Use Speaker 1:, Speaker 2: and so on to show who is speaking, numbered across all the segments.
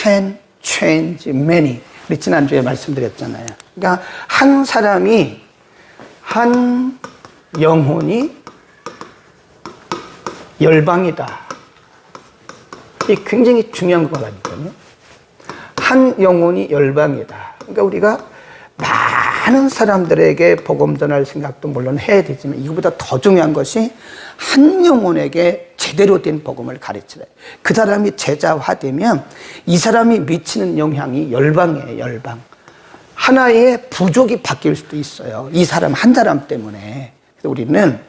Speaker 1: can change many. 우리 지난주에 말씀드렸잖아요. 그러니까 한 사람이, 한 영혼이 열방이다. 이게 굉장히 중요한 것 같거든요. 한 영혼이 열방이다. 그러니까 우리가 많은 사람들에게 복음 전할 생각도 물론 해야 되지만 이거보다 더 중요한 것이 한 영혼에게 제대로 된 복음을 가르치래. 그 사람이 제자화되면 이 사람이 미치는 영향이 열방이에요. 열방. 하나의 부족이 바뀔 수도 있어요. 이 사람 한 사람 때문에. 그래서 우리는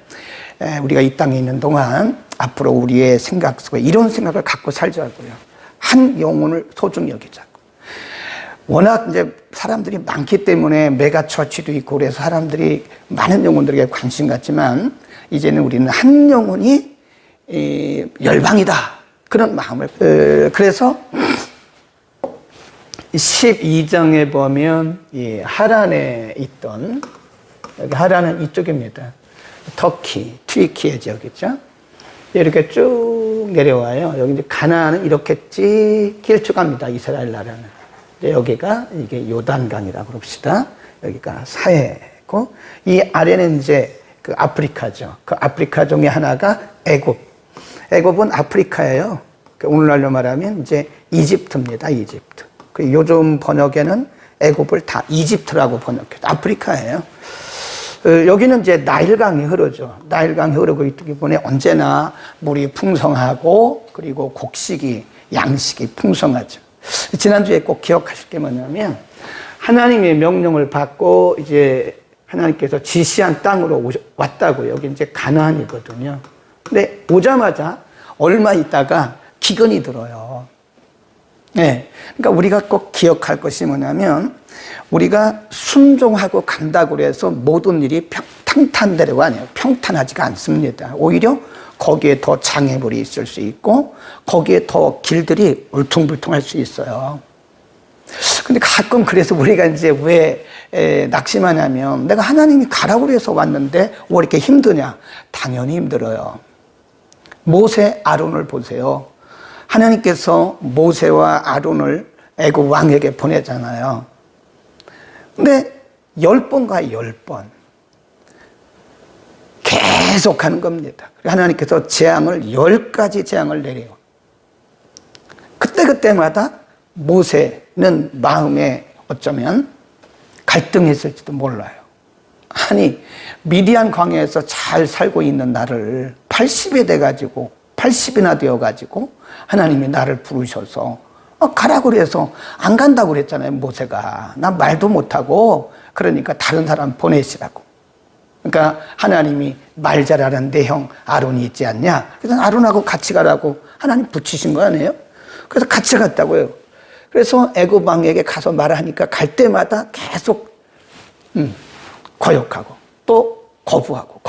Speaker 1: 우리가 이 땅에 있는 동안 앞으로 우리의 생각 속에 이런 생각을 갖고 살자고요. 한 영혼을 소중히 여기자고. 워낙 이제 사람들이 많기 때문에 메가처치도 있고 그래서 사람들이 많은 영혼들에게 관심 갖지만 이제는 우리는 한 영혼이 열방이다. 그런 마음을. 그래서 12장에 보면 이 하란에 있던, 여기 하란은 이쪽입니다. 터키, 튀르키예 지역이죠. 이렇게 쭉 내려와요. 여기 이제 가나안은 이렇게 쭉 길쭉합니다. 이스라엘 나라는. 여기가 이게 요단강이라고 그럽시다. 여기가 사해고, 이 아래는 이제 그 아프리카죠. 그 아프리카 중에 하나가 애굽. 애굽은 아프리카예요. 오늘날로 말하면 이제 이집트입니다. 이집트. 그 요즘 번역에는 애굽을 다 이집트라고 번역해요. 아프리카예요. 여기는 이제 나일강이 흐르죠. 나일강이 흐르고 있기 때문에 언제나 물이 풍성하고 그리고 곡식이, 양식이 풍성하죠. 지난주에 꼭 기억하실 게 뭐냐면 하나님의 명령을 받고 이제 하나님께서 지시한 땅으로 왔다고요. 여기 이제 가나안이거든요. 근데 오자마자 얼마 있다가 기근이 들어요. 네. 그러니까 우리가 꼭 기억할 것이 뭐냐면 우리가 순종하고 간다고 해서 모든 일이 평탄대로가 아니에요. 평탄하지가 않습니다. 오히려 거기에 더 장애물이 있을 수 있고 거기에 더 길들이 울퉁불퉁할 수 있어요. 근데 가끔 그래서 우리가 이제 왜 낙심하냐면 내가 하나님이 가라고 해서 왔는데 왜 이렇게 힘드냐? 당연히 힘들어요. 모세, 아론을 보세요. 하나님께서 모세와 아론을 애굽 왕에게 보내잖아요. 근데 10번 가요, 10번. 계속 하는 겁니다. 하나님께서 재앙을 10가지 재앙을 내려요. 그때마다 모세는 마음에 어쩌면 갈등했을지도 몰라요. 아니, 미디안 광야에서 잘 살고 있는 나를 80이 돼가지고 80이나 되어가지고 하나님이 나를 부르셔서 가라고 그래서 안 간다고 그랬잖아요. 모세가. 나 말도 못하고 그러니까 다른 사람 보내시라고. 그러니까 하나님이 말 잘하는 내 형 아론이 있지 않냐. 그래서 아론하고 같이 가라고 하나님 붙이신 거 아니에요? 그래서 같이 갔다고요. 그래서 애굽 왕에게 가서 말하니까 갈 때마다 계속 거역하고 또 거부하고.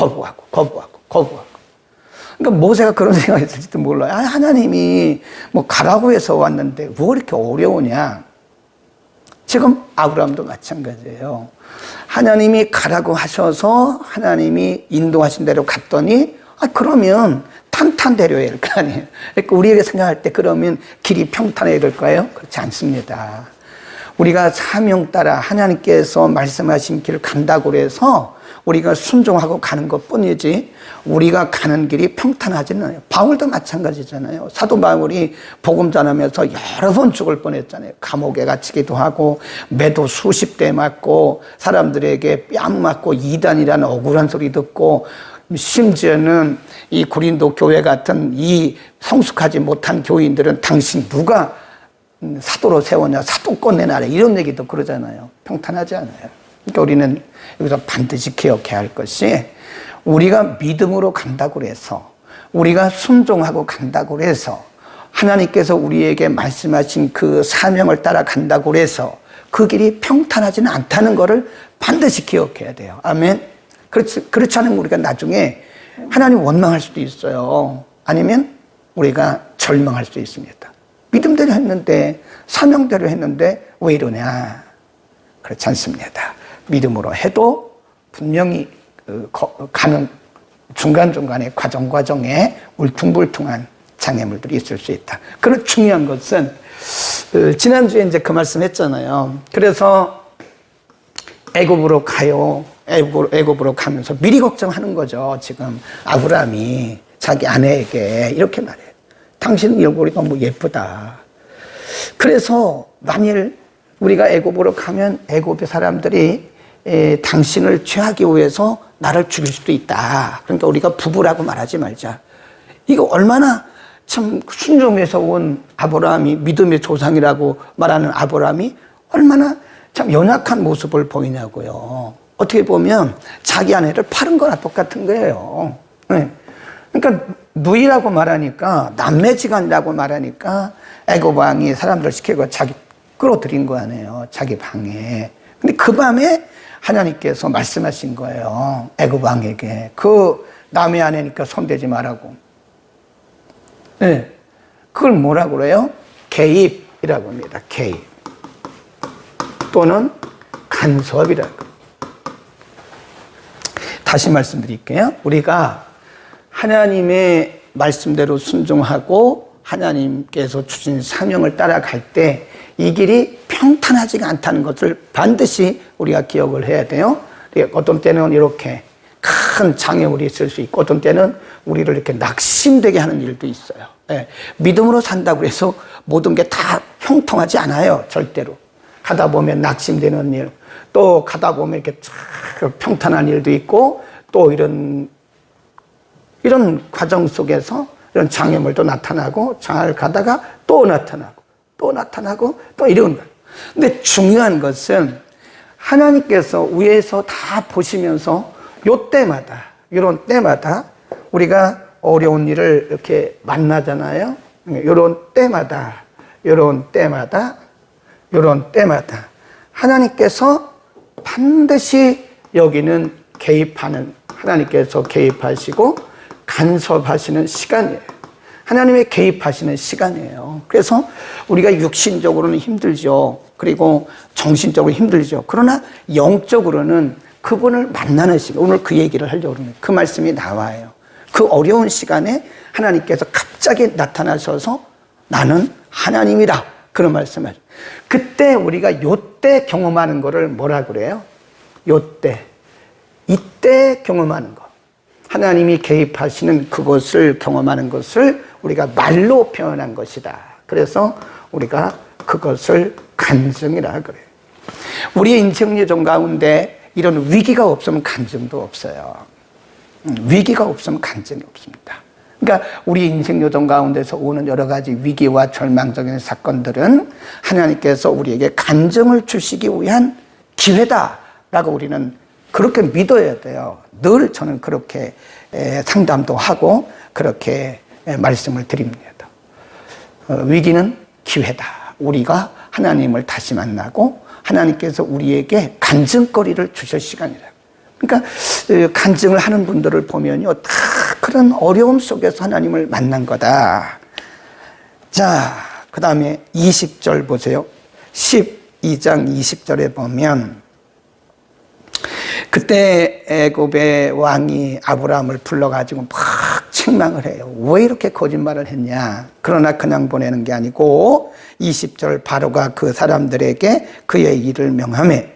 Speaker 1: 그러니까 모세가 그런 생각했을지도 몰라요. 하나님이 뭐 가라고 해서 왔는데 왜 이렇게 어려우냐. 지금 아브라함도 마찬가지예요. 하나님이 가라고 하셔서 하나님이 인도하신 대로 갔더니 그러면 탄탄대로해야 될 거 아니에요. 그러니까 우리에게 생각할 때 그러면 길이 평탄해야 될까요? 그렇지 않습니다. 우리가 사명 따라 하나님께서 말씀하신 길을 간다고 해서 우리가 순종하고 가는 것뿐이지 우리가 가는 길이 평탄하지는 않아요. 바울도 마찬가지잖아요. 사도 바울이 복음 전하면서 여러 번 죽을 뻔했잖아요. 감옥에 갇히기도 하고 매도 수십 대 맞고 사람들에게 뺨 맞고 이단이라는 억울한 소리 듣고 심지어는 이 고린도 교회 같은 이 성숙하지 못한 교인들은 당신 누가 사도로 세웠냐, 사도권 내놔라 이런 얘기도 그러잖아요. 평탄하지 않아요. 그러니까 우리는 여기서 반드시 기억해야 할 것이 우리가 믿음으로 간다고 해서 우리가 순종하고 간다고 해서 하나님께서 우리에게 말씀하신 그 사명을 따라 간다고 해서 그 길이 평탄하지는 않다는 것을 반드시 기억해야 돼요. 아멘. 그렇지 않으면 우리가 나중에 하나님 원망할 수도 있어요. 아니면 우리가 절망할 수도 있습니다. 믿음대로 했는데 사명대로 했는데 왜 이러냐. 그렇지 않습니다. 믿음으로 해도 분명히 가는 중간중간에 과정에 울퉁불퉁한 장애물들이 있을 수 있다. 그런 중요한 것은 지난주에 이제 그 말씀 했잖아요. 그래서 애굽으로 가요. 애굽으로 가면서 미리 걱정하는 거죠. 지금 아브라함이 자기 아내에게 이렇게 말해요. 당신 얼굴이 너무 예쁘다. 그래서 만일 우리가 애굽으로 가면 애굽의 사람들이 당신을 취하기 위해서 나를 죽일 수도 있다. 그러니까 우리가 부부라고 말하지 말자. 이거 얼마나 참 순종에서 온 아브라함이, 믿음의 조상이라고 말하는 아브라함이 얼마나 참 연약한 모습을 보이냐고요. 어떻게 보면 자기 아내를 파는 거나 똑같은 거예요. 네. 그러니까 누이라고 말하니까, 남매지간이라고 말하니까 애굽 왕이 사람들 시키고 자기 끌어들인 거 아니에요. 자기 방에. 근데 그 밤에 하나님께서 말씀하신 거예요. 애굽 왕에게. 그 남의 아내니까 손대지 말라고. 네. 그걸 뭐라고 그래요? 개입이라고 합니다. 개입. 또는 간섭이라고. 다시 말씀드릴게요. 우리가 하나님의 말씀대로 순종하고 하나님께서 주신 사명을 따라갈 때 이 길이 평탄하지가 않다는 것을 반드시 우리가 기억을 해야 돼요. 어떤 때는 이렇게 큰 장애물이 있을 수 있고, 어떤 때는 우리를 이렇게 낙심되게 하는 일도 있어요. 네. 믿음으로 산다고 해서 모든 게 다 형통하지 않아요. 절대로. 가다 보면 낙심되는 일, 또 가다 보면 이렇게 평탄한 일도 있고, 또 이런 과정 속에서 이런 장애물도 나타나고, 잘 가다가 또 나타나고, 또 나타나고, 또 이런 거예요. 근데 중요한 것은 하나님께서 위에서 다 보시면서 이런 때마다 우리가 어려운 일을 이렇게 만나잖아요. 이런 때마다 하나님께서 반드시 여기는 하나님께서 개입하시고 간섭하시는 시간이에요. 하나님의 개입하시는 시간이에요. 그래서 우리가 육신적으로는 힘들죠. 그리고 정신적으로 힘들죠. 그러나 영적으로는 그분을 만나는 시간, 오늘 그 얘기를 하려고 합니다. 그 말씀이 나와요. 그 어려운 시간에 하나님께서 갑자기 나타나셔서 나는 하나님이다. 그런 말씀을. 그때 우리가 요때 경험하는 거를 뭐라 그래요? 이때 경험하는 거. 하나님이 개입하시는 그것을 경험하는 것을 우리가 말로 표현한 것이다. 그래서 우리가 그것을 간증이라 그래요. 우리의 인생 여정 가운데 이런 위기가 없으면 간증도 없어요. 위기가 없으면 간증이 없습니다. 그러니까 우리 인생 여정 가운데서 오는 여러 가지 위기와 절망적인 사건들은 하나님께서 우리에게 간증을 주시기 위한 기회다라고 우리는 그렇게 믿어야 돼요. 늘 저는 그렇게 상담도 하고 그렇게 말씀을 드립니다. 위기는 기회다. 우리가 하나님을 다시 만나고 하나님께서 우리에게 간증거리를 주실 시간이다. 그러니까 간증을 하는 분들을 보면요, 다 그런 어려움 속에서 하나님을 만난 거다. 자, 그 다음에 20절 보세요. 12장 20절에 보면 그때 애굽의 왕이 아브라함을 불러가지고 막 책망을 해요. 왜 이렇게 거짓말을 했냐. 그러나 그냥 보내는 게 아니고 20절 바로가 그 사람들에게 그의 일을 명하매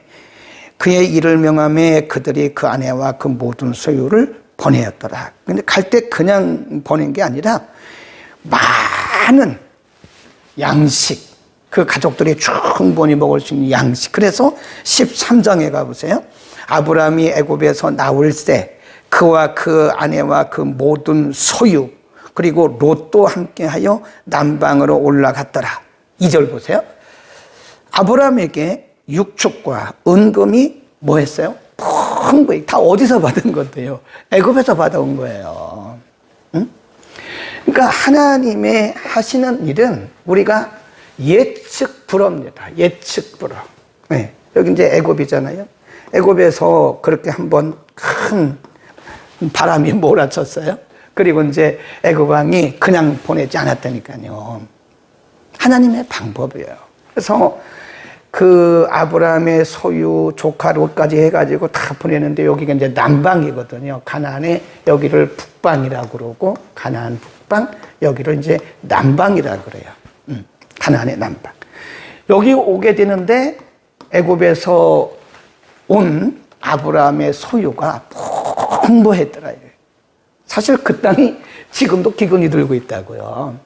Speaker 1: 그들이 그 아내와 그 모든 소유를 보내었더라. 근데 갈 때 그냥 보낸 게 아니라 많은 양식, 그 가족들이 충분히 먹을 수 있는 양식. 그래서 13장에 가보세요. 아브라함이 애굽에서 나올 때 그와 그 아내와 그 모든 소유 그리고 롯도 함께하여 남방으로 올라갔더라. 2절 보세요. 아브라함에게 육축과 은금이 뭐 했어요? 풍부히 다 어디서 받은 건데요? 애굽에서 받아온 거예요. 응? 그러니까 하나님의 하시는 일은 우리가 예측 불허입니다. 예측 불허. 네. 여기 이제 애굽이잖아요. 애굽에서 그렇게 한번 큰 바람이 몰아쳤어요. 그리고 이제 애굽 왕이 그냥 보내지 않았다니까요. 하나님의 방법이에요. 그래서 그 아브라함의 소유 조카 롯까지 해가지고 다 보내는데 여기가 이제 남방이거든요. 가나안의 여기를 북방이라고 그러고 가나안 북방, 여기를 이제 남방이라고 그래요. 가나안의 남방. 여기 오게 되는데 애굽에서 온 아브라함의 소유가 풍부했더라. 사실 그 땅이 지금도 기근이 들고 있다고요.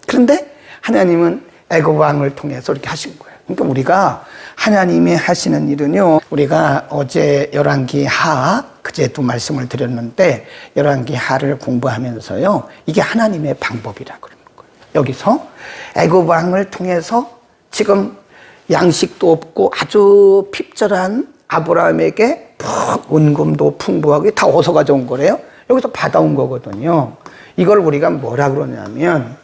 Speaker 1: 그런데 하나님은 애굽 왕을 통해서 이렇게 하신 거예요. 그러니까 우리가 하나님이 하시는 일은요, 우리가 어제 열왕기 하, 그제도 말씀을 드렸는데 열왕기 하를 공부하면서요, 이게 하나님의 방법이라고 그러는 거예요. 여기서 애굽 왕을 통해서 지금 양식도 없고 아주 핍절한 아브라함에게 은금도 풍부하게 다 어디서 가져온 거래요? 여기서 받아온 거거든요. 이걸 우리가 뭐라 그러냐면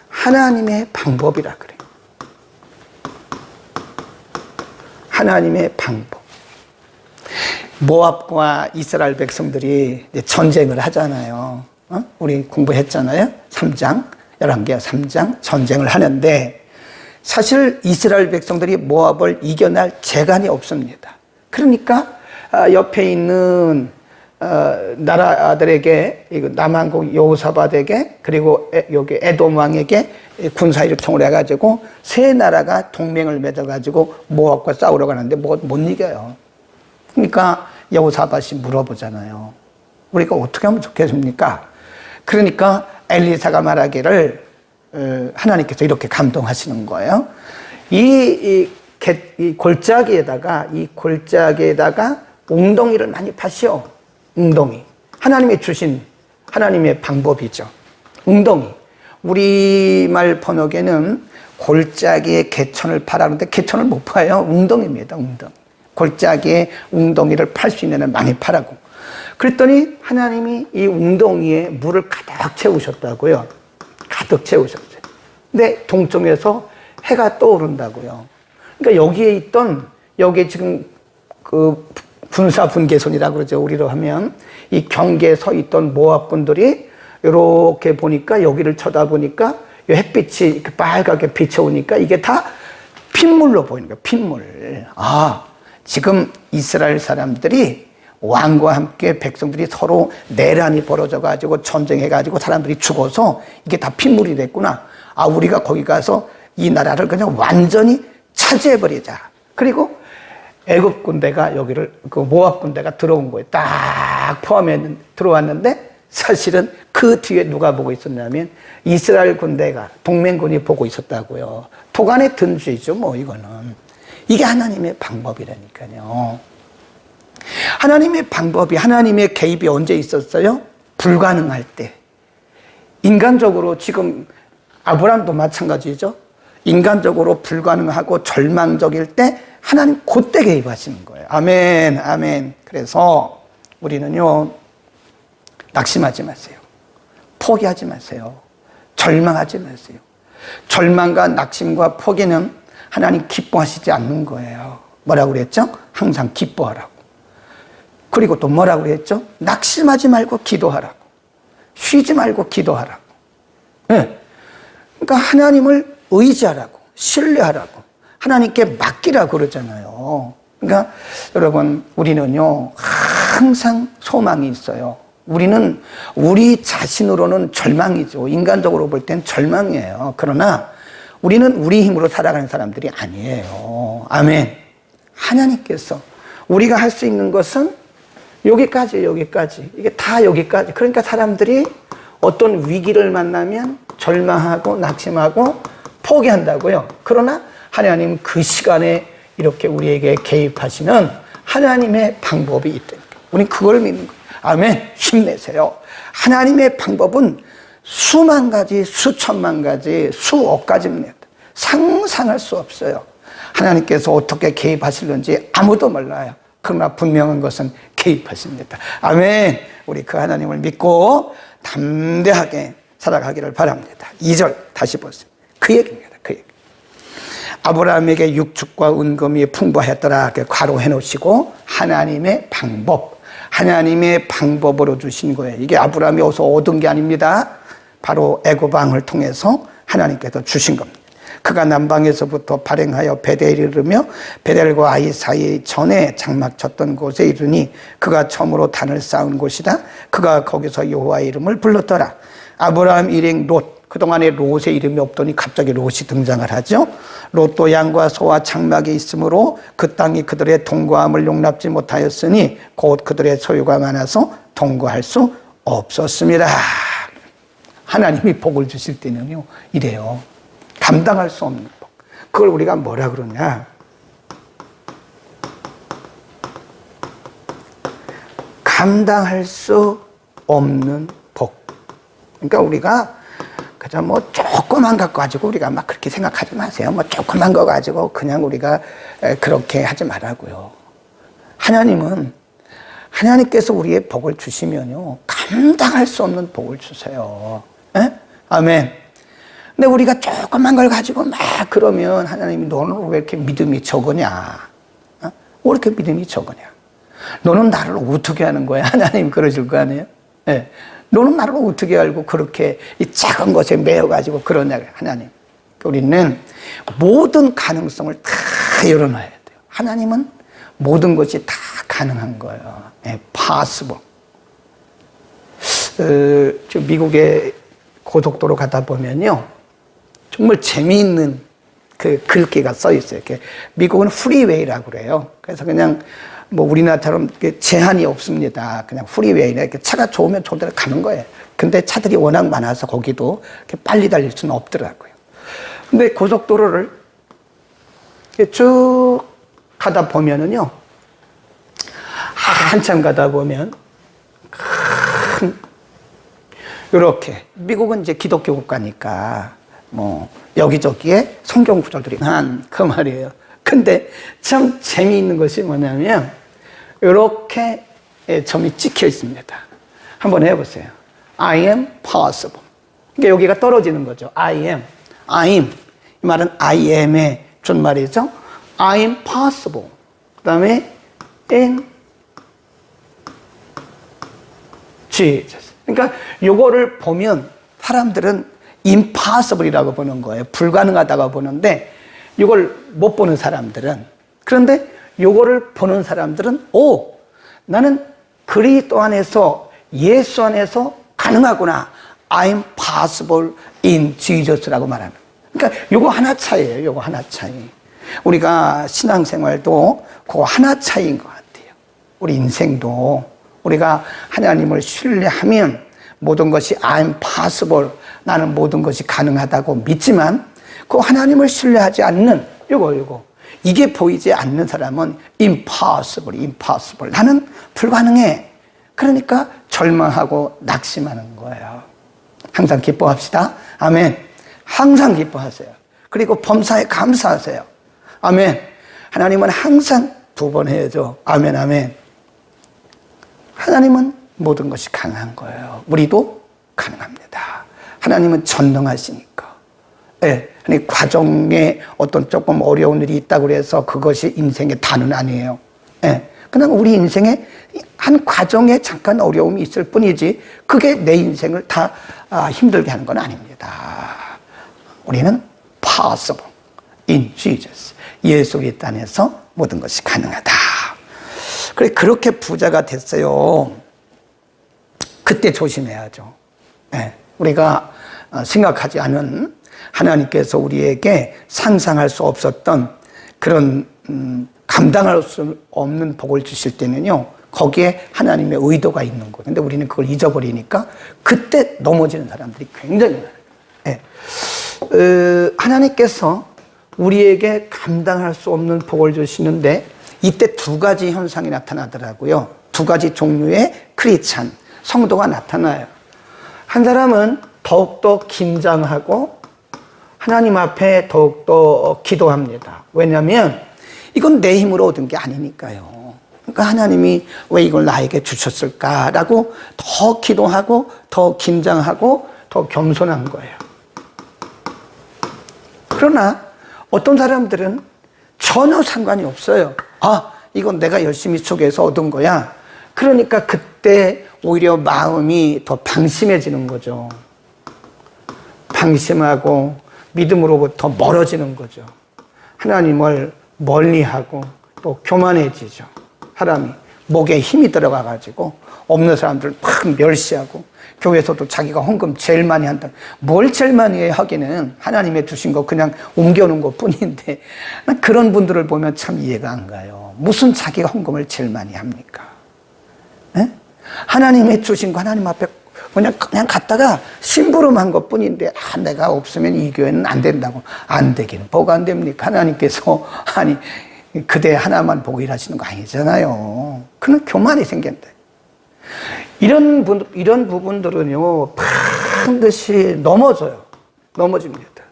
Speaker 1: 하나님의 방법이라 그래요. 하나님의 방법. 모압과 이스라엘 백성들이 전쟁을 하잖아요. 우리 공부했잖아요. 3장, 열왕기하 3장 전쟁을 하는데 사실 이스라엘 백성들이 모압을 이겨낼 재간이 없습니다. 그러니까 옆에 있는 나라들에게, 남한국 여호사밧에게, 그리고 여기 에돔 왕에게 군사 요청을 해가지고 세 나라가 동맹을 맺어가지고 모압과 싸우러 가는데 못 이겨요. 그러니까 여호사밧이 물어보잖아요. 우리가 어떻게 하면 좋겠습니까? 그러니까 엘리사가 말하기를 하나님께서 이렇게 감동하시는 거예요. 이 골짜기에다가 웅덩이를 많이 파시오. 웅덩이. 하나님이 주신 하나님의 방법이죠. 웅덩이. 우리말 번역에는 골짜기에 개천을 파라는데 개천을 못 파요. 웅덩이입니다. 웅덩이. 골짜기에 웅덩이를 팔 수 있는 애 많이 파라고. 그랬더니 하나님이 이 웅덩이에 물을 가득 채우셨다고요. 가득 채우셨어요. 근데 동쪽에서 해가 떠오른다고요. 그러니까 여기에 지금 그 군사 분계선이라고 그러죠. 우리로 하면 이 경계에 서 있던 모압군들이 이렇게 보니까 여기를 쳐다보니까 이 햇빛이 이렇게 빨갛게 비쳐오니까 이게 다 핏물로 보이는 거예요. 핏물. 지금 이스라엘 사람들이 왕과 함께 백성들이 서로 내란이 벌어져가지고 전쟁해가지고 사람들이 죽어서 이게 다 핏물이 됐구나. 우리가 거기 가서 이 나라를 그냥 완전히 차지해버리자. 그리고 애굽 군대가 여기를, 그 모압 군대가 들어온 거예요. 딱 포함해 들어왔는데 사실은 그 뒤에 누가 보고 있었냐면 이스라엘 군대가, 동맹군이 보고 있었다고요. 도간의 든주이죠, 뭐 이거는. 이게 하나님의 방법이라니까요. 하나님의 방법이, 하나님의 개입이 언제 있었어요? 불가능할 때. 인간적으로 지금 아브라함도 마찬가지죠. 인간적으로 불가능하고 절망적일 때 하나님 그때 개입하시는 거예요. 아멘, 아멘. 그래서 우리는요, 낙심하지 마세요. 포기하지 마세요. 절망하지 마세요. 절망과 낙심과 포기는 하나님 기뻐하시지 않는 거예요. 뭐라고 그랬죠? 항상 기뻐하라고. 그리고 또 뭐라고 그랬죠? 낙심하지 말고 기도하라고. 쉬지 말고 기도하라고. 네. 그러니까 하나님을 의지하라고, 신뢰하라고, 하나님께 맡기라고 그러잖아요. 그러니까 여러분, 우리는요, 항상 소망이 있어요. 우리는 우리 자신으로는 절망이죠. 인간적으로 볼 땐 절망이에요. 그러나 우리는 우리 힘으로 살아가는 사람들이 아니에요. 아멘. 하나님께서 우리가 할 수 있는 것은 여기까지. 이게 다 여기까지. 그러니까 사람들이 어떤 위기를 만나면 절망하고 낙심하고 포기한다고요. 그러나 하나님 그 시간에 이렇게 우리에게 개입하시는 하나님의 방법이 있다니까. 우리는 그걸 믿는 거예요. 아멘. 힘내세요. 하나님의 방법은 수만 가지, 수천만 가지, 수억 가지입니다. 상상할 수 없어요. 하나님께서 어떻게 개입하실는지 아무도 몰라요. 그러나 분명한 것은 개입하십니다. 아멘. 우리 그 하나님을 믿고 담대하게 살아가기를 바랍니다. 2절 다시 보세요. 그 얘기입니다. 그 얘기. 아브라함에게 육축과 은금이 풍부하였더라. 이렇게 괄호해 놓으시고 하나님의 방법, 하나님의 방법으로 주신 거예요. 이게 아브라함이 어디서 얻은 게 아닙니다. 바로 애굽 왕을 통해서 하나님께서 주신 겁니다. 그가 남방에서부터 발행하여 베델에 이르며 베델과 아이 사이 전에 장막 쳤던 곳에 이르니 그가 처음으로 단을 쌓은 곳이다. 그가 거기서 여호와의 이름을 불렀더라. 아브라함 일행 롯 그동안에 롯의 이름이 없더니 갑자기 롯이 등장을 하죠. 롯도 양과 소와 장막이 있으므로 그 땅이 그들의 동거함을 용납지 못하였으니 곧 그들의 소유가 많아서 동거할 수 없었습니다. 하나님이 복을 주실 때는요, 이래요. 감당할 수 없는 복. 그걸 우리가 뭐라 그러냐? 감당할 수 없는 복. 그러니까 우리가 그저 뭐 조그만 것 가지고 우리가 막 그렇게 생각하지 마세요. 뭐 조그만 거 가지고 그냥 우리가 그렇게 하지 말라고요. 하나님께서 우리의 복을 주시면요, 감당할 수 없는 복을 주세요. 에? 아멘. 근데 우리가 조그만 걸 가지고 막 그러면 하나님이 너는 왜 이렇게 믿음이 적으냐? 왜 이렇게 믿음이 적으냐? 너는 나를 어떻게 하는 거야? 하나님 그러실 거 아니에요? 네. 너는 나를 어떻게 알고 그렇게 이 작은 것에 매여가지고 그러냐, 하나님. 우리는 모든 가능성을 다 열어놔야 돼요. 하나님은 모든 것이 다 가능한 거예요. 네, possible. 저 미국의 고속도로 가다 보면요, 정말 재미있는 그 글귀가 써 있어요. 이렇게 미국은 프리웨이라고 그래요. 그래서 그냥 뭐 우리나라처럼 제한이 없습니다. 그냥 프리웨이나 이렇게 차가 좋으면 좋은 데로 가는 거예요. 근데 차들이 워낙 많아서 거기도 이렇게 빨리 달릴 수는 없더라고요. 근데 고속도로를 이렇게 쭉 가다 보면은요, 한참 가다 보면 이렇게 미국은 이제 기독교 국가니까 뭐 여기저기에 성경 구절들이 한 그 말이에요. 근데 참 재미있는 것이 뭐냐면 이렇게 점이 찍혀 있습니다. 한번 해보세요. I am possible. 그러니까 여기가 떨어지는 거죠. I am. 이 말은 I am의 준말이죠. I am possible. 그 다음에 in Jesus. 그러니까 요거를 보면 사람들은 impossible이라고 보는 거예요. 불가능하다고 보는데 이걸 못 보는 사람들은, 그런데 이거를 보는 사람들은 나는 그리스도 안에서, 예수 안에서 가능하구나. I'm possible in Jesus라고 말합니다. 그러니까 이거 하나 차이예요. 이거 하나 차이. 우리가 신앙생활도 그거 하나 차이인 것 같아요. 우리 인생도 우리가 하나님을 신뢰하면 모든 것이 I'm possible, 나는 모든 것이 가능하다고 믿지만, 그 하나님을 신뢰하지 않는 이게 보이지 않는 사람은 impossible. 나는 불가능해. 그러니까 절망하고 낙심하는 거예요. 항상 기뻐합시다. 아멘. 항상 기뻐하세요. 그리고 범사에 감사하세요. 아멘. 하나님은 항상 2번 해야죠. 아멘, 아멘. 하나님은 모든 것이 가능한 거예요. 우리도 가능합니다. 하나님은 전능하시니까. 예, 과정에 어떤 조금 어려운 일이 있다고 해서 그것이 인생의 다는 아니에요. 예, 그냥 우리 인생에 한 과정에 잠깐 어려움이 있을 뿐이지 그게 내 인생을 다 힘들게 하는 건 아닙니다. 우리는 possible in Jesus. 예수 그리스도 안에서 모든 것이 가능하다. 그래, 그렇게 부자가 됐어요. 그때 조심해야죠. 예, 우리가 생각하지 않은, 하나님께서 우리에게 상상할 수 없었던 그런 감당할 수 없는 복을 주실 때는요, 거기에 하나님의 의도가 있는 거예요. 근데 우리는 그걸 잊어버리니까 그때 넘어지는 사람들이 굉장히 많아요. 예. 하나님께서 우리에게 감당할 수 없는 복을 주시는데 이때 2가지 현상이 나타나더라고요. 2가지 종류의 크리스찬, 성도가 나타나요. 한 사람은 더욱더 긴장하고 하나님 앞에 더욱더 기도합니다. 왜냐하면 이건 내 힘으로 얻은 게 아니니까요. 그러니까 하나님이 왜 이걸 나에게 주셨을까라고 더 기도하고 더 긴장하고 더 겸손한 거예요. 그러나 어떤 사람들은 전혀 상관이 없어요. 이건 내가 열심히 속에서 얻은 거야. 그러니까 그때 오히려 마음이 더 방심해지는 거죠. 방심하고 믿음으로부터 멀어지는 거죠. 하나님을 멀리하고 또 교만해지죠. 사람이 목에 힘이 들어가가지고 없는 사람들 막 멸시하고 교회에서도 자기가 헌금 제일 많이 한다. 뭘 제일 많이 해 하기는 하나님의 주신 거 그냥 옮겨놓은 것 뿐인데 그런 분들을 보면 참 이해가 안 가요. 무슨 자기가 헌금을 제일 많이 합니까? 에? 하나님의 주신 거 하나님 앞에 그냥 갖다가 심부름한 것 뿐인데 내가 없으면 이 교회는 안 된다고. 안 되기는 뭐가 안 됩니까? 하나님께서 아니 그대 하나만 보고 일하시는 거 아니잖아요. 그는 교만이 생긴다. 이런 부분들은요 반드시 넘어집니다.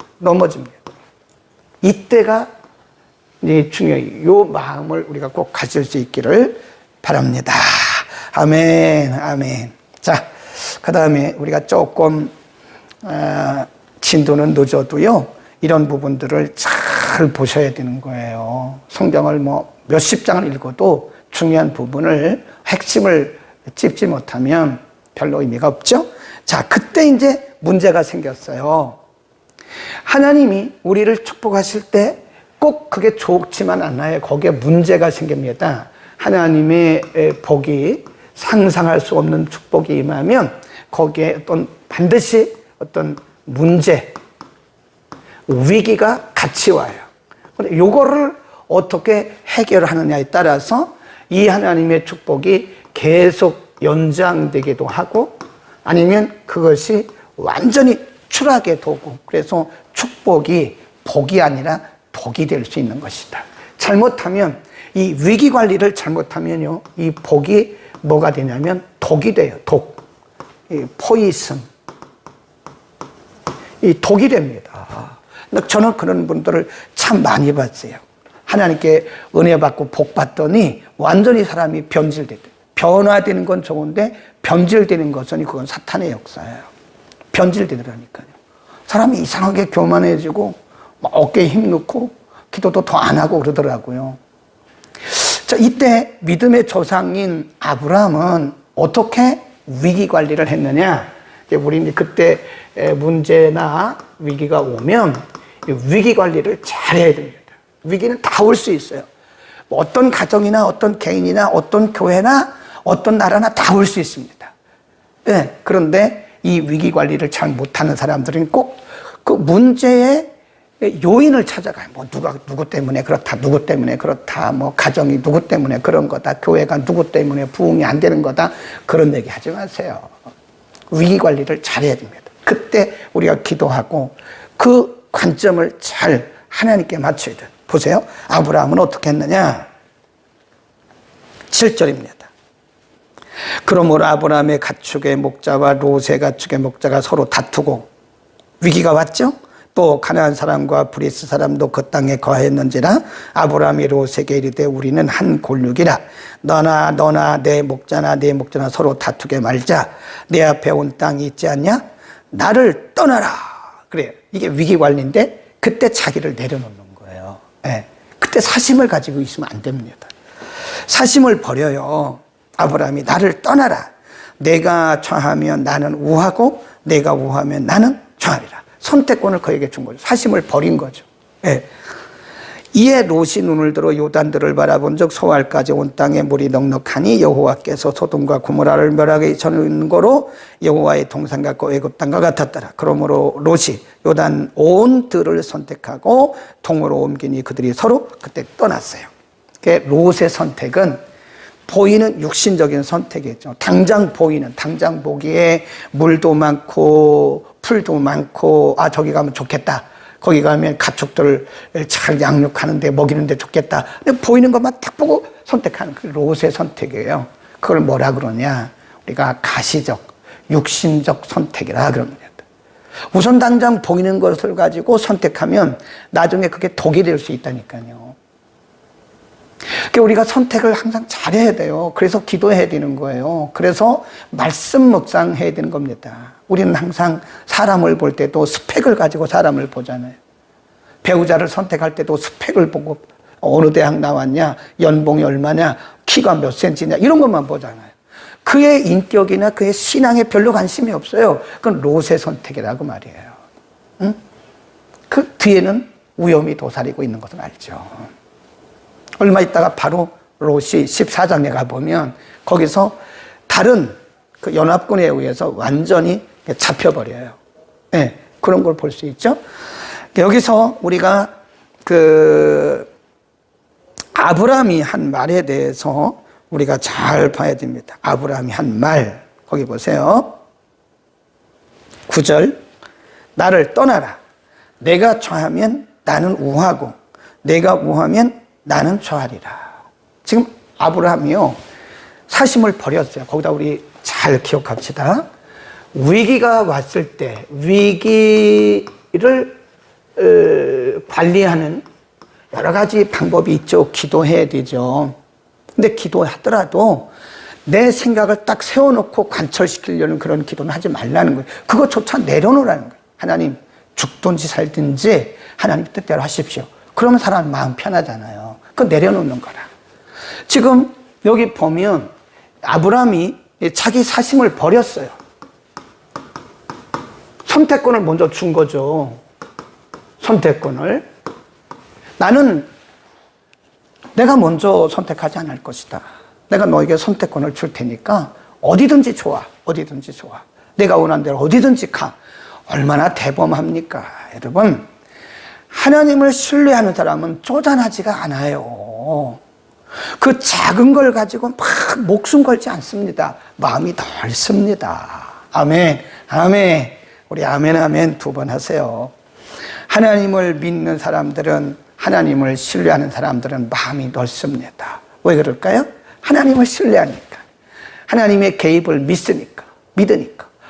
Speaker 1: 이때가 중요해요. 요 마음을 우리가 꼭 가질 수 있기를 바랍니다. 아멘, 아멘. 자, 그 다음에 우리가 조금 진도는 늦어도요 이런 부분들을 잘 보셔야 되는 거예요. 성경을 몇십 장을 읽어도 중요한 부분을 핵심을 찝지 못하면 별로 의미가 없죠. 자, 그때 이제 문제가 생겼어요. 하나님이 우리를 축복하실 때 꼭 그게 좋지만 않아요. 거기에 문제가 생깁니다. 하나님의 복이 상상할 수 없는 축복이 임하면 거기에 반드시 어떤 문제, 위기가 같이 와요. 근데 요거를 어떻게 해결하느냐에 따라서 이 하나님의 축복이 계속 연장되기도 하고 아니면 그것이 완전히 추락의 도구. 그래서 축복이 복이 아니라 독이 될 수 있는 것이다. 잘못하면 이 위기 관리를 잘못하면요 이 복이 뭐가 되냐면 독이 돼요. 독. 포이슨. 이 독이 됩니다. 저는 그런 분들을 참 많이 봤어요. 하나님께 은혜 받고 복 받더니 완전히 사람이 변질되대. 변화되는 건 좋은데 변질되는 것은 그건 사탄의 역사예요. 변질되더라니까요. 사람이 이상하게 교만해지고 어깨에 힘 넣고 기도도 더 안 하고 그러더라고요. 자, 이때 믿음의 조상인 아브라함은 어떻게 위기 관리를 했느냐? 우리 그때 문제나 위기가 오면 위기 관리를 잘해야 됩니다. 위기는 다 올 수 있어요. 어떤 가정이나 어떤 개인이나 어떤 교회나 어떤 나라나 다 올 수 있습니다. 네, 그런데 이 위기 관리를 잘 못하는 사람들은 꼭 그 문제의 요인을 찾아가요. 누구 때문에 그렇다, 누구 때문에 그렇다, 가정이 누구 때문에 그런 거다, 교회가 누구 때문에 부흥이 안 되는 거다, 그런 얘기 하지 마세요. 위기 관리를 잘해야 됩니다. 그때 우리가 기도하고 그 관점을 잘 하나님께 맞춰야 돼요. 보세요. 아브라함은 어떻게 했느냐? 7절입니다. 그러므로 아브라함의 가축의 목자와 롯의 가축의 목자가 서로 다투고 위기가 왔죠? 또 가나안 사람과 브리스 사람도 그 땅에 거하였는지라 아브라함이 롯에게 이르되 우리는 한 골육이라 너나 내 목자나 서로 다투게 말자. 내 앞에 온 땅이 있지 않냐? 나를 떠나라. 그래요. 이게 위기 관리인데 그때 자기를 내려놓는 거예요. 네. 그때 사심을 가지고 있으면 안 됩니다. 사심을 버려요. 아브라함이 나를 떠나라. 내가 좌하면 나는 우하고 내가 우하면 나는 좌하리라. 선택권을 그에게 준 거죠. 사심을 버린 거죠. 예. 이에 롯이 눈을 들어 요단들을 바라본 적 소알까지 온 땅에 물이 넉넉하니 여호와께서 소돔과 고모라를 멸하게 전는 거로 여호와의 동산 같고 애굽 땅과 같았더라. 그러므로 롯이 요단 온 들을 선택하고 동으로 옮기니 그들이 서로 그때 떠났어요. 롯의 선택은 보이는 육신적인 선택이죠. 당장 보기에 물도 많고 풀도 많고 저기 가면 좋겠다. 거기 가면 가축들 잘 양육하는데 먹이는데 좋겠다. 근데 보이는 것만 딱 보고 선택하는 그 롯의 선택이에요. 그걸 뭐라 그러냐? 우리가 가시적, 육신적 선택이라 그럽니다. 우선 당장 보이는 것을 가지고 선택하면 나중에 그게 독이 될 수 있다니까요. 그러니까 우리가 선택을 항상 잘해야 돼요. 그래서 기도해야 되는 거예요. 그래서 말씀 묵상해야 되는 겁니다. 우리는 항상 사람을 볼 때도 스펙을 가지고 사람을 보잖아요. 배우자를 선택할 때도 스펙을 보고 어느 대학 나왔냐, 연봉이 얼마냐, 키가 몇 센치냐 이런 것만 보잖아요. 그의 인격이나 그의 신앙에 별로 관심이 없어요. 그건 롯의 선택이라고 말이에요. 응? 그 뒤에는 위험이 도사리고 있는 것을 알죠. 얼마 있다가 바로 롯이 14장에 가보면 거기서 다른 그 연합군에 의해서 완전히 잡혀버려요. 네, 그런 걸 볼 수 있죠. 여기서 우리가 그 아브라함이 한 말에 대해서 우리가 잘 봐야 됩니다. 아브라함이 한 말, 거기 보세요. 9절, 나를 떠나라. 내가 좌하면 나는 우하고 내가 우하면 나는 좌하리라. 지금 아브라함이요, 사심을 버렸어요. 거기다 우리 잘 기억합시다. 위기가 왔을 때 위기를 관리하는 여러 가지 방법이 있죠. 기도해야 되죠. 근데 기도하더라도 내 생각을 딱 세워놓고 관철시키려는 그런 기도는 하지 말라는 거예요. 그것조차 내려놓으라는 거예요. 하나님, 죽든지 살든지 하나님 뜻대로 하십시오. 그러면 사람 마음 편하잖아요. 그거 내려놓는 거라. 지금 여기 보면 아브라함이 자기 사심을 버렸어요. 선택권을 먼저 준 거죠. 선택권을. 나는 내가 먼저 선택하지 않을 것이다. 내가 너에게 선택권을 줄 테니까 어디든지 좋아. 어디든지 좋아. 내가 원하는 대로 어디든지 가. 얼마나 대범합니까? 여러분, 하나님을 신뢰하는 사람은 쪼잔하지가 않아요. 그 작은 걸 가지고 막 목숨 걸지 않습니다. 마음이 넓습니다. 아멘, 아멘. 우리 아멘, 아멘 2번 하세요. 하나님을 믿는 사람들은, 하나님을 신뢰하는 사람들은 마음이 넓습니다. 왜 그럴까요? 하나님을 신뢰하니까. 하나님의 개입을 믿으니까.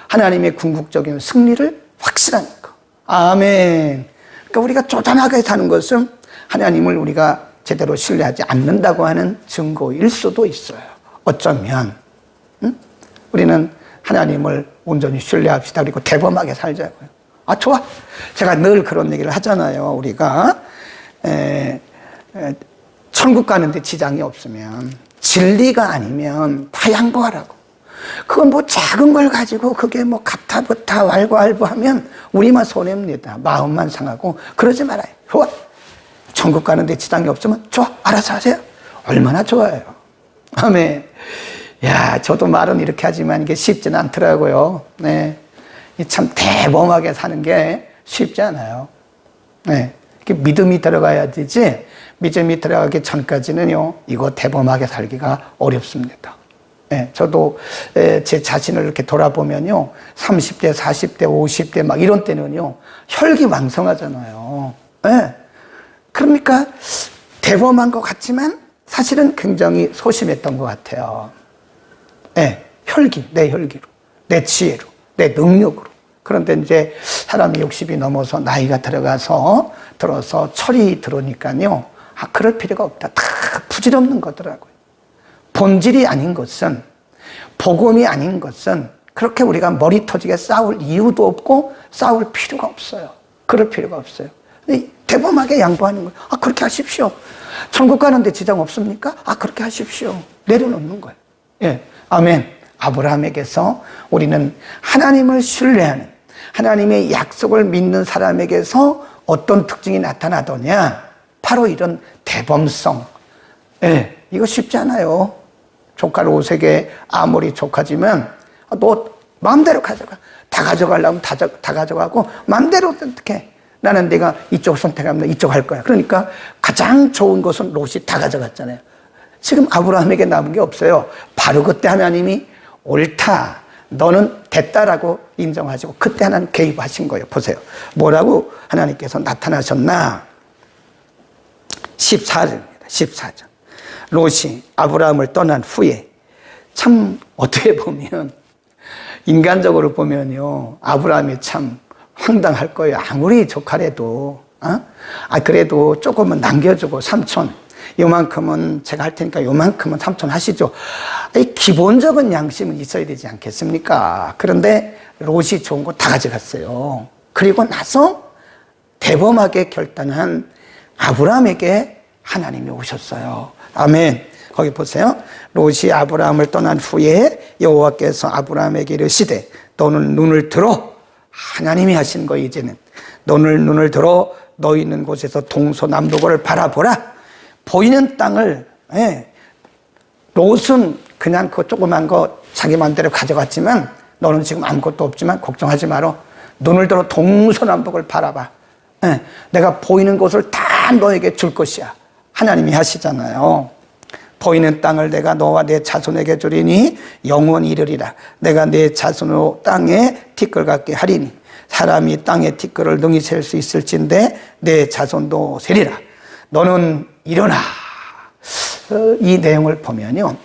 Speaker 1: 하나님의 궁극적인 승리를 확실하니까. 아멘. 그러니까 우리가 쪼잔하게 사는 것은 하나님을 우리가 제대로 신뢰하지 않는다고 하는 증거일 수도 있어요. 어쩌면 우리는 하나님을 온전히 신뢰합시다. 그리고 대범하게 살자고요. 아, 좋아. 제가 늘 그런 얘기를 하잖아요. 우리가 천국 가는데 지장이 없으면, 진리가 아니면 다 양보하라고. 그건 뭐 작은 걸 가지고 그게 뭐 가타부타 왈가왈부하면 우리만 손해입니다. 마음만 상하고. 그러지 말아요. 좋아. 천국 가는데 지장이 없으면 좋아. 알아서 하세요. 얼마나 좋아요. 아멘. 야, 저도 말은 이렇게 하지만 이게 쉽지는 않더라고요. 네. 참 대범하게 사는 게 쉽지 않아요. 네. 믿음이 들어가야 되지, 믿음이 들어가기 전까지는요, 이거 대범하게 살기가 어렵습니다. 네. 저도 제 자신을 이렇게 돌아보면요, 30대, 40대, 50대 막 이런 때는요, 혈기왕성하잖아요. 네. 그러니까 대범한 것 같지만 사실은 굉장히 소심했던 것 같아요. 네, 내 혈기로, 내 지혜로, 내 능력으로. 그런데 이제 사람이 60이 넘어서 나이가 들어서 철이 들어오니까요, 아, 그럴 필요가 없다. 다 부질없는 거더라고요. 본질이 아닌 것은, 복음이 아닌 것은 그렇게 우리가 머리 터지게 싸울 이유도 없고 싸울 필요가 없어요. 그럴 필요가 없어요. 대범하게 양보하는 거예요. 아, 그렇게 하십시오. 천국 가는데 지장 없습니까? 아, 그렇게 하십시오. 내려놓는 거예요. 예, 아멘. 아브라함에게서 우리는 하나님을 신뢰하는, 하나님의 약속을 믿는 사람에게서 어떤 특징이 나타나더냐? 바로 이런 대범성. 예, 이거 쉽지 않아요. 조카 롯에게 아무리 조카지만, 너 마음대로 가져가. 다 가져가려면 다 가져가고, 마음대로 어떻게. 나는 내가 이쪽 선택하면 이쪽 할 거야. 그러니까 가장 좋은 것은 롯이 다 가져갔잖아요. 지금 아브라함에게 남은 게 없어요. 바로 그때 하나님이 옳다, 너는 됐다라고 인정하시고 그때 하나님 개입하신 거예요. 보세요. 뭐라고 하나님께서 나타나셨나? 14절입니다. 14절. 롯이 아브라함을 떠난 후에, 참 어떻게 보면 인간적으로 보면요, 아브라함이 참 황당할 거예요. 아무리 조카래도, 그래도 조금은 남겨주고, 삼촌, 요만큼은 제가 할 테니까 요만큼은 삼촌 하시죠. 기본적인 양심은 있어야 되지 않겠습니까? 그런데 롯이 좋은 거 다 가져갔어요. 그리고 나서 대범하게 결단한 아브라함에게 하나님이 오셨어요. 아멘. 거기 보세요. 롯이 아브라함을 떠난 후에 여호와께서 아브라함에게 이르시되 너는 눈을 들어. 하나님이 하신 거 이제는. 너는 눈을 들어 너 있는 곳에서 동서남북을 바라보라. 보이는 땅을, 롯은 그냥 그 조그만 거 자기 마음대로 가져갔지만 너는 지금 아무것도 없지만 걱정하지 마라. 눈을 들어 동서남북을 바라봐. 내가 보이는 것을 다 너에게 줄 것이야. 하나님이 하시잖아요. 보이는 땅을 내가 너와 내 자손에게 주리니 영원히 이르리라. 내가 내 자손으로 땅에 티끌 같게 하리니 사람이 땅에 티끌을 능히 셀 수 있을진데 내 자손도 세리라. 너는 일어나. 이 내용을 보면요,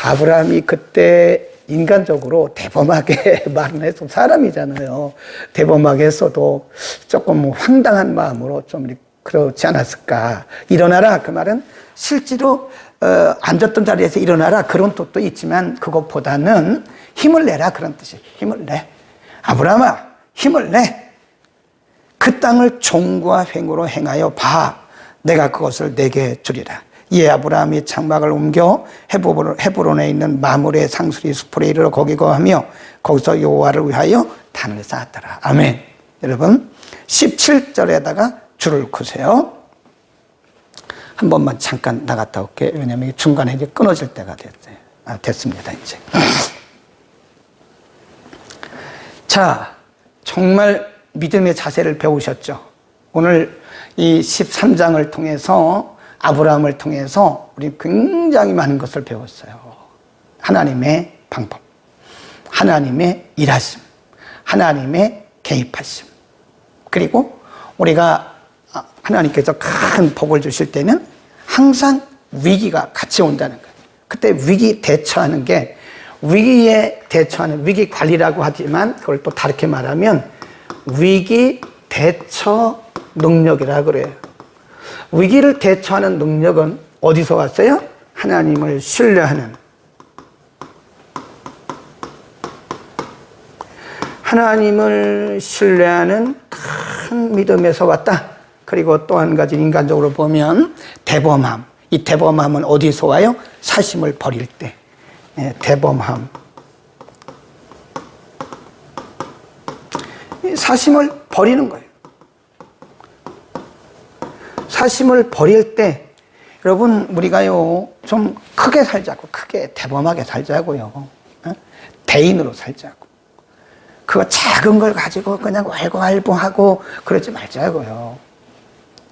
Speaker 1: 아브라함이 그때 인간적으로 대범하게 말은 해서 사람이잖아요. 대범하게 했어도 조금 황당한 마음으로 좀 그렇지 않았을까. 일어나라 그 말은 실제로 앉았던 자리에서 일어나라 그런 뜻도 있지만 그것보다는 힘을 내라 그런 뜻이에요. 힘을 내. 아브라함아 힘을 내. 그 땅을 종과 횡으로 행하여 봐. 내가 그것을 내게 주리라. 이에 아브라함이 장막을 옮겨 헤브론에 있는 마므레 상수리 숲으로 이르러 거기 거하며 거기서 여호와를 위하여 단을 쌓았더라. 아멘. 여러분 17절에다가 줄을 크세요. 한 번만 잠깐 나갔다 올게요. 왜냐하면 중간에 이제 끊어질 때가 됐어요. 됐습니다 이제. 자, 정말 믿음의 자세를 배우셨죠? 오늘 이 13장을 통해서 아브라함을 통해서 우리 굉장히 많은 것을 배웠어요. 하나님의 방법, 하나님의 일하심, 하나님의 개입하심. 그리고 우리가 하나님께서 큰 복을 주실 때는 항상 위기가 같이 온다는 거예요. 그때 위기 대처하는 게 위기에 대처하는 위기 관리라고 하지만 그걸 또 다르게 말하면 위기 대처 능력이라고 그래요. 위기를 대처하는 능력은 어디서 왔어요? 하나님을 신뢰하는, 하나님을 신뢰하는 큰 믿음에서 왔다. 그리고 또 한 가지 인간적으로 보면 대범함. 이 대범함은 어디서 와요? 사심을 버릴 때. 대범함. 사심을 버리는 거예요. 사심을 버릴 때 여러분 우리가요 좀 크게 살자고, 크게 대범하게 살자고요. 대인으로 살자고. 그거 작은 걸 가지고 그냥 왈가왈부하고 그러지 말자고요.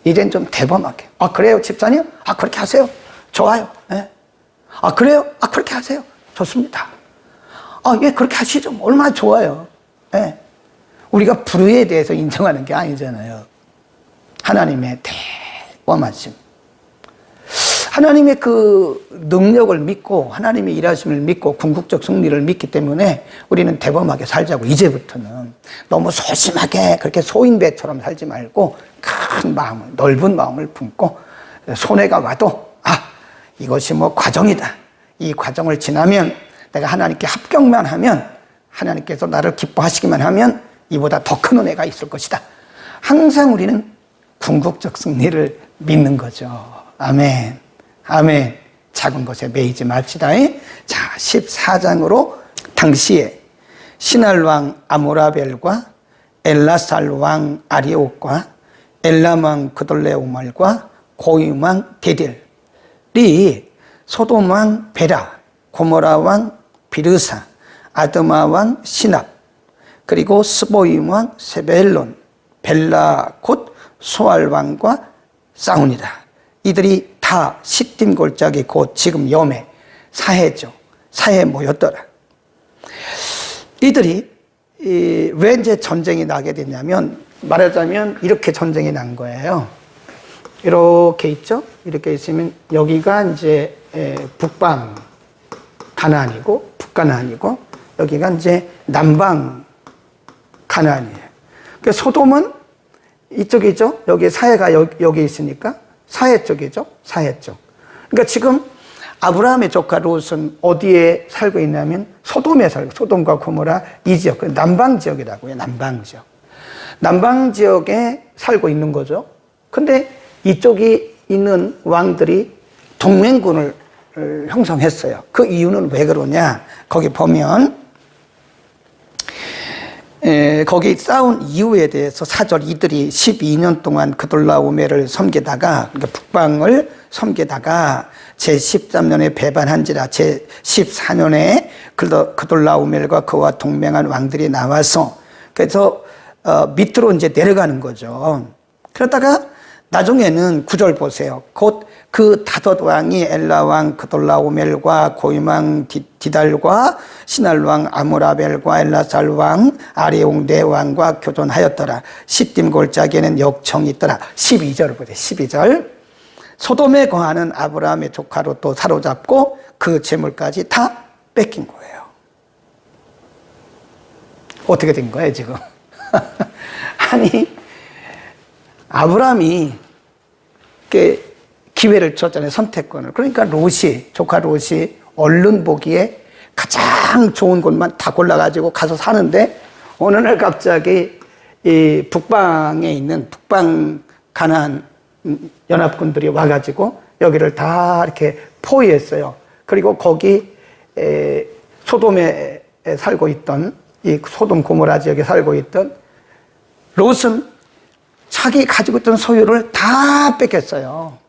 Speaker 1: 이젠 좀 대범하게. 그래요 집사님? 그렇게 하세요. 좋아요. 그래요? 그렇게 하세요. 좋습니다. 예, 그렇게 하시죠. 얼마나 좋아요. 우리가 불의에 대해서 인정하는 게 아니잖아요. 하나님의 대범하심, 하나님의 그 능력을 믿고 하나님의 일하심을 믿고 궁극적 승리를 믿기 때문에 우리는 대범하게 살자고. 이제부터는 너무 소심하게 그렇게 소인배처럼 살지 말고 큰 마음을, 넓은 마음을 품고 손해가 와도 이것이 뭐 과정이다. 이 과정을 지나면 내가 하나님께 합격만 하면, 하나님께서 나를 기뻐하시기만 하면 이보다 더 큰 은혜가 있을 것이다. 항상 우리는 궁극적 승리를 믿는 거죠. 아멘. 아멘. 작은 것에 매이지 맙시다. 자, 14장으로 당시에 시날 왕 아모라벨과 엘라살 왕 아리옥과 엘람 왕 그돌레오말과 고임 왕 게딜이 소돔 왕 베라, 고모라 왕 비르사, 아드마 왕 시납, 그리고 스보임 왕 세벨론, 벨라 곧 소알 왕과 싸우니라. 이들이 다 시딤 골짜기 곧 지금 염해 사해죠. 사해에 모였더라. 이들이 왜 이제 전쟁이 나게 됐냐면, 말하자면 이렇게 전쟁이 난 거예요. 이렇게 있죠. 이렇게 있으면 여기가 이제 북방 가나안이고 북가나안이고, 여기가 이제 남방 가나안이에요. 그러니까 소돔은 이쪽이죠. 여기 사해가 여기 있으니까 사해 쪽이죠. 사해 쪽. 그러니까 지금 아브라함의 조카 롯은 어디에 살고 있냐면 소돔에 살고, 소돔과 고모라 이 지역, 남방 지역이라고 해요. 남방 지역. 남방 지역에 살고 있는 거죠. 근데 이쪽이 있는 왕들이 동맹군을 형성했어요. 그 이유는 왜 그러냐? 거기 보면 거기 싸운 이유에 대해서 4절 이들이 12년 동안 그돌라오멜을 섬기다가 그러니까 북방을 섬기다가 제13년에 배반한지라 제14년에 그돌라오멜과 그와 동맹한 왕들이 나와서 그래서 밑으로 이제 내려가는 거죠. 그러다가 나중에는 9절 보세요. 곧 그 다덧 왕이 엘라 왕 그돌라오멜과 고임 왕 디달과 시날 왕 아므라벨과 엘라살 왕 아레옹 네 왕과 교전하였더라. 시딤 골짜기에는 역청이 있더라. 12절을 보세요. 12절. 소돔에 거하는 아브라함의 조카로 또 사로잡고 그 재물까지 다 뺏긴 거예요. 어떻게 된 거예요, 지금? 아니, 아브라함이 기회를 줬잖아요, 선택권을. 그러니까 조카 롯이 얼른 보기에 가장 좋은 곳만 다 골라가지고 가서 사는데 어느 날 갑자기 이 북방에 있는 북방 가나안 연합군들이 와가지고 여기를 다 이렇게 포위했어요. 그리고 거기 소돔에 살고 있던 이 소돔 고모라 지역에 살고 있던 롯은 자기 가지고 있던 소유를 다 뺏겼어요.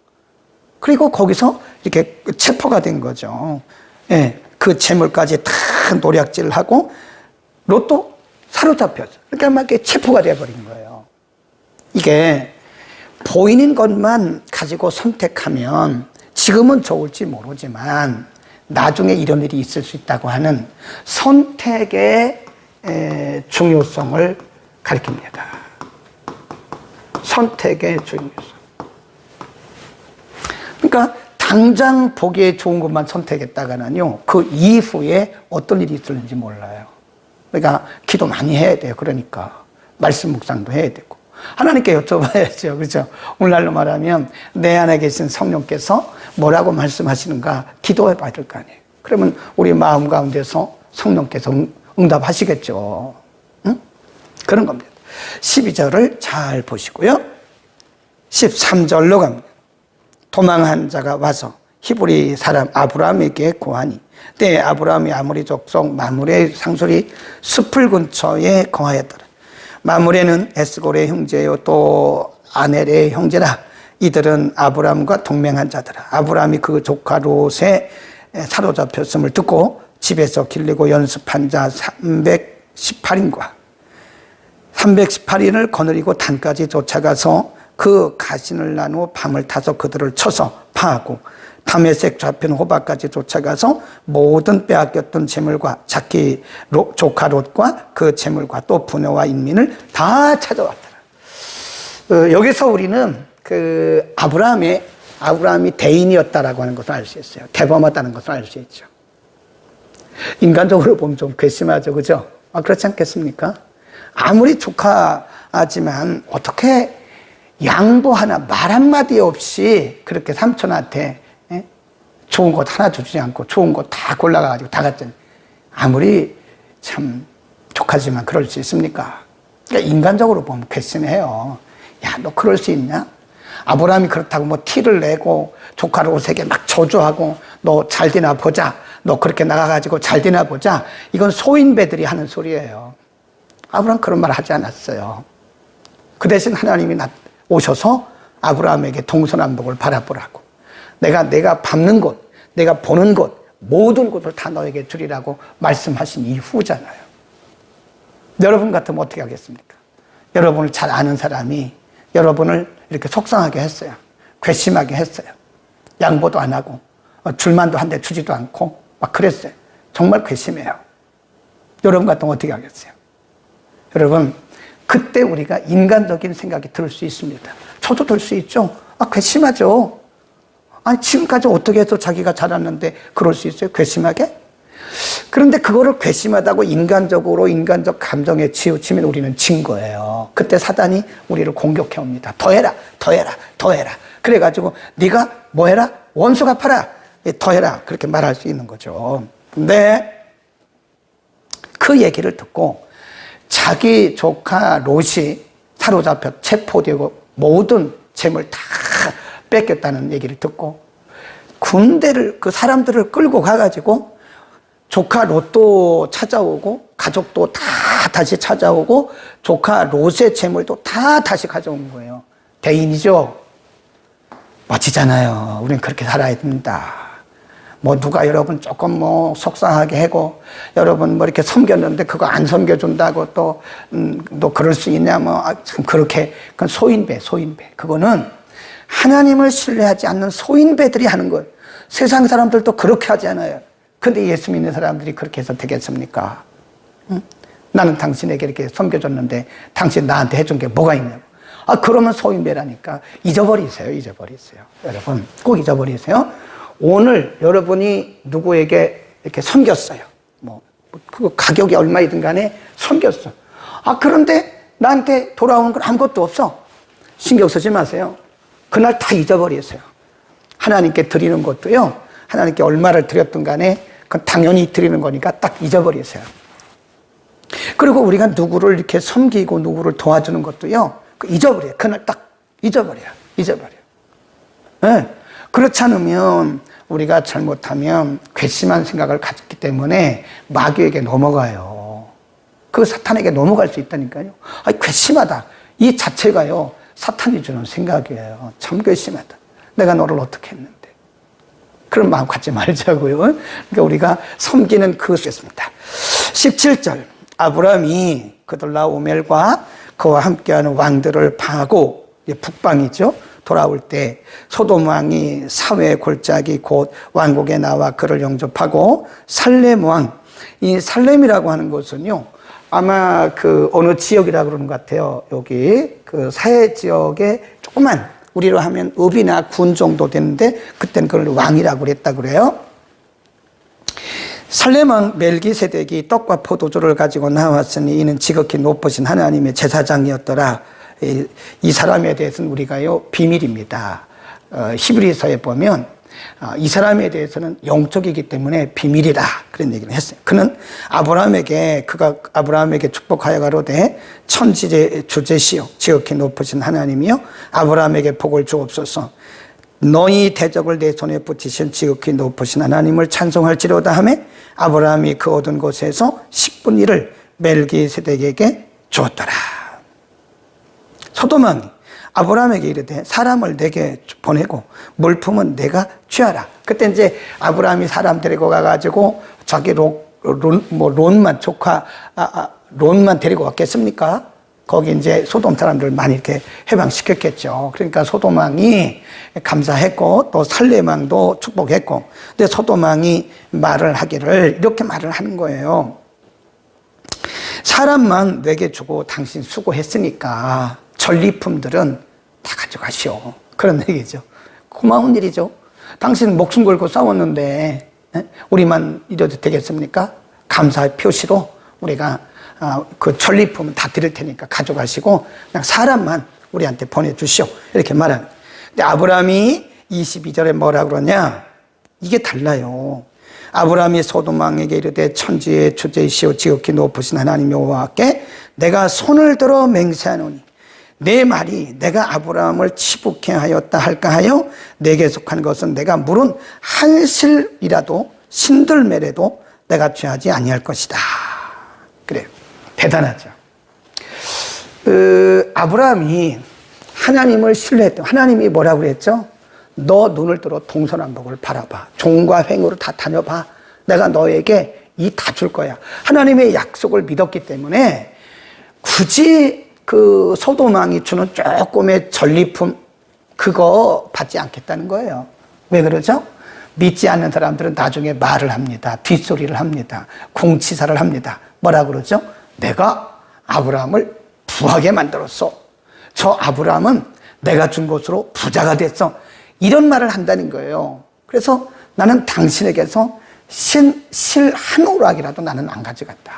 Speaker 1: 그리고 거기서 이렇게 체포가 된 거죠. 예, 그 재물까지 다 노략질을 하고 롯도 사로잡혔어요. 그러니까 막 이렇게 체포가 돼버린 거예요. 이게 보이는 것만 가지고 선택하면 지금은 좋을지 모르지만 나중에 이런 일이 있을 수 있다고 하는 선택의 중요성을 가리킵니다. 선택의 중요성. 그러니까 당장 보기에 좋은 것만 선택했다가는요, 그 이후에 어떤 일이 있을지 몰라요. 그러니까 기도 많이 해야 돼요. 그러니까 말씀 묵상도 해야 되고 하나님께 여쭤봐야죠. 그렇죠? 오늘날로 말하면 내 안에 계신 성령께서 뭐라고 말씀하시는가 기도해 봐야 될 거 아니에요. 그러면 우리 마음 가운데서 성령께서 응답하시겠죠. 응? 그런 겁니다. 12절을 잘 보시고요. 13절로 갑니다. 도망한 자가 와서 히브리 사람 아브라함에게 고하니 때 아브라함이 아모리 족속 마므레 상술이 숲을 근처에 거하였더라. 마므레는 에스골의 형제요 또 아넬의 형제라. 이들은 아브라함과 동맹한 자더라. 아브라함이 그 조카 롯에 사로잡혔음을 듣고 집에서 길르고 연습한 자 318인과 318인을 거느리고 단까지 쫓아가서 그 가신을 나누어 밤을 타서 그들을 쳐서 파하고 다메섹 좌편 호박까지 쫓아가서 모든 빼앗겼던 재물과 자기 조카 롯과 그 재물과 또 부녀와 인민을 다 찾아왔더라. 여기서 우리는 그 아브라함이 대인이었다라고 하는 것을 알 수 있어요. 대범하다는 것을 알 수 있죠. 인간적으로 보면 좀 괘씸하죠, 그죠? 그렇지 않겠습니까? 아무리 조카지만 어떻게 양보 하나, 말 한마디 없이 그렇게 삼촌한테 좋은 것 하나 주지 않고 좋은 거 다 골라가지고 다 갔잖아요. 아무리 참 조카지만 그럴 수 있습니까? 그러니까 인간적으로 보면 괘씸해요. 야, 너 그럴 수 있냐? 아브라함이 그렇다고 뭐 티를 내고 조카 롯에게 막 저주하고 너 잘 되나 보자. 너 그렇게 나가가지고 잘 되나 보자. 이건 소인배들이 하는 소리예요. 아브라함 그런 말 하지 않았어요. 그 대신 하나님이 오셔서 아브라함에게 동서남북을 바라보라고. 내가 밟는 곳, 내가 보는 곳, 모든 곳을 다 너에게 주리라고 말씀하신 이후잖아요. 여러분 같으면 어떻게 하겠습니까? 여러분을 잘 아는 사람이 여러분을 이렇게 속상하게 했어요. 괘씸하게 했어요. 양보도 안 하고 줄만도 한 대 주지도 않고 막 그랬어요. 정말 괘씸해요. 여러분 같으면 어떻게 하겠어요? 여러분, 그때 우리가 인간적인 생각이 들 수 있습니다. 저도 들 수 있죠. 괘씸하죠. 아니, 지금까지 어떻게 해서 자기가 자랐는데 그럴 수 있어요? 괘씸하게? 그런데 그거를 괘씸하다고 인간적 감정에 치우치면 우리는 진 거예요. 그때 사단이 우리를 공격해 옵니다. 더 해라. 그래가지고 네가 뭐 해라? 원수 갚아라. 더 해라. 그렇게 말할 수 있는 거죠. 근데 그 얘기를 듣고 자기 조카 롯이 사로잡혀 체포되고 모든 재물 다 뺏겼다는 얘기를 듣고 군대를 그 사람들을 끌고 가가지고 조카 롯도 찾아오고 가족도 다 다시 찾아오고 조카 롯의 재물도 다 다시 가져온 거예요. 대인이죠. 멋지잖아요. 우리는 그렇게 살아야 된다. 뭐 누가 여러분 조금 뭐 속상하게 하고 여러분 뭐 이렇게 섬겼는데 그거 안 섬겨준다고 또 그럴 수 있냐 뭐 참 그렇게 그건 소인배. 그거는 하나님을 신뢰하지 않는 소인배들이 하는 거예요. 세상 사람들도 그렇게 하지 않아요. 근데 예수 믿는 사람들이 그렇게 해서 되겠습니까? 응? 나는 당신에게 이렇게 섬겨줬는데 당신 나한테 해준 게 뭐가 있냐고. 그러면 소인배라니까. 잊어버리세요. 여러분 꼭 잊어버리세요. 오늘 여러분이 누구에게 이렇게 섬겼어요. 그 가격이 얼마이든 간에 섬겼어. 그런데 나한테 돌아오는 건 아무것도 없어. 신경 쓰지 마세요. 그날 다 잊어버리세요. 하나님께 드리는 것도요. 하나님께 얼마를 드렸든 간에 그건 당연히 드리는 거니까 딱 잊어버리세요. 그리고 우리가 누구를 이렇게 섬기고 누구를 도와주는 것도요. 잊어버려요. 그날 딱 잊어버려요. 네. 그렇지 않으면 우리가 잘못하면 괘씸한 생각을 가졌기 때문에 마귀에게 넘어가요. 그 사탄에게 넘어갈 수 있다니까요. 괘씸하다. 이 자체가요. 사탄이 주는 생각이에요. 참 괘씸하다. 내가 너를 어떻게 했는데. 그런 마음 갖지 말자고요. 그러니까 우리가 섬기는 그것이었습니다. 17절. 아브라함이 그돌라오멜과 그와 함께하는 왕들을 파고 북방이죠. 돌아올 때 소돔 왕이 사회 골짜기 곧 왕국에 나와 그를 영접하고 살렘 왕, 이 살렘이라고 하는 곳은요 아마 그 어느 지역이라고 그러는 것 같아요. 여기 그 사해 지역에 조그만 우리로 하면 읍이나 군 정도 되는데 그때는 그걸 왕이라고 그랬다 그래요. 살렘 왕 멜기세덱이 떡과 포도주를 가지고 나왔으니 이는 지극히 높으신 하나님의 제사장이었더라. 이 사람에 대해서는 우리가요 비밀입니다. 히브리서에 보면 이 사람에 대해서는 영적이기 때문에 비밀이다 그런 얘기를 했어요. 그는 그가 아브라함에게 축복하여 가로되 천지의 주제시요 지극히 높으신 하나님이요 아브라함에게 복을 주옵소서. 너희 대적을 내 손에 붙이신 지극히 높으신 하나님을 찬송할지로다 하며 아브라함이 그 얻은 곳에서 10분의 1을 멜기세덱에게 주었더라. 소돔 왕이 아브라함에게 이르되 사람을 내게 보내고 물품은 내가 취하라. 그때 이제 아브라함이 사람 데리고 가가지고 자기 론만 조카 론만 데리고 왔겠습니까? 거기 이제 소돔 사람들 많이 이렇게 해방시켰겠죠. 그러니까 소돔 왕이 감사했고 또 살렘 왕도 축복했고, 근데 소돔 왕이 말을 하기를 이렇게 말을 하는 거예요. 사람만 내게 주고 당신 수고했으니까 전리품들은 다 가져가시오. 그런 얘기죠. 고마운 일이죠. 당신 목숨 걸고 싸웠는데 우리만 이래도 되겠습니까? 감사의 표시로 우리가 그 전리품은 다 드릴 테니까 가져가시고 그냥 사람만 우리한테 보내주시오. 이렇게 말하는. 근데 아브라함이 22절에 뭐라 그러냐? 이게 달라요. 아브라함이 소돔 왕에게 이르되 천지의 주제이시오 지극히 높으신 하나님 여호와께 내가 손을 들어 맹세하노니 내 말이 내가 아브라함을 치북해 하였다 할까 하여 내게 속한 것은 내가 물은 한 실이라도 신들매라도 내가 취하지 아니할 것이다. 그래요. 대단하죠. 아브라함이 하나님을 신뢰했던, 하나님이 뭐라고 그랬죠? 너 눈을 들어 동서남북을 바라봐. 종과 횡으로 다 다녀봐. 내가 너에게 이 다 줄 거야. 하나님의 약속을 믿었기 때문에 굳이 그 소돔 왕이 주는 조금의 전리품 그거 받지 않겠다는 거예요. 왜 그러죠? 믿지 않는 사람들은 나중에 말을 합니다. 뒷소리를 합니다. 궁치사를 합니다. 뭐라 그러죠? 내가 아브라함을 부하게 만들었어. 저 아브라함은 내가 준 것으로 부자가 됐어. 이런 말을 한다는 거예요. 그래서 나는 당신에게서 실 한 오락이라도 나는 안 가져갔다.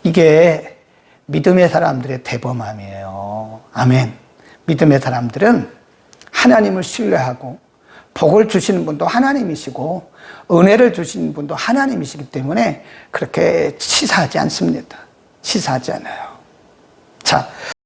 Speaker 1: 이게 믿음의 사람들의 대범함이에요. 아멘. 믿음의 사람들은 하나님을 신뢰하고 복을 주시는 분도 하나님이시고 은혜를 주시는 분도 하나님이시기 때문에 그렇게 치사하지 않습니다. 치사하지 않아요. 자.